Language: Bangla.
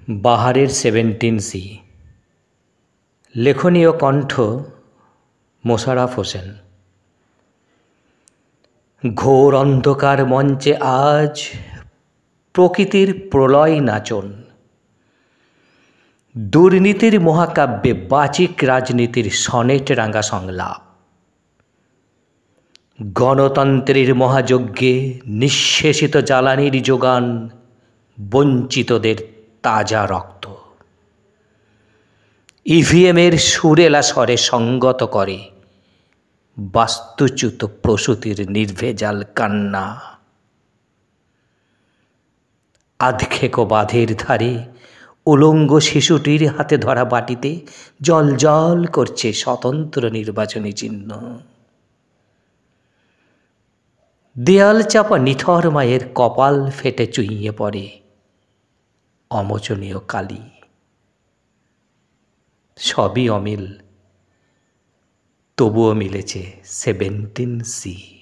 বাহারের 17C। লেখনী ও কণ্ঠ মোশাররফ হোসেন। ঘোর অন্ধকার মঞ্চে আজ প্রকৃতির প্রলয় নাচন। দুর্নীতির মহাকাব্যে বাচিক রাজনীতির সনেট রাঙা সংলাপ। গণতন্ত্রের মহাযজ্ঞে নিঃশেষিত জ্বালানির যোগান, বঞ্চিতদের তাজা রক্ত। ইভিএমের সুরেলা স্বরে সঙ্গত করে বাস্তুচ্যুত প্রসূতির নির্ভেজাল কান্না। আধখেকো বাঁধের ধারে উলঙ্গ শিশুটির হাতে ধরা বাটিতে জল জল করছে স্বতন্ত্র নির্বাচনী চিহ্ন। দেয়াল চাপা নিথর মায়ের কপাল ফেটে চুইয়ে পড়ে অমোচনীয় কালি। সবই অমিল, তবুও মিলেছে 17C।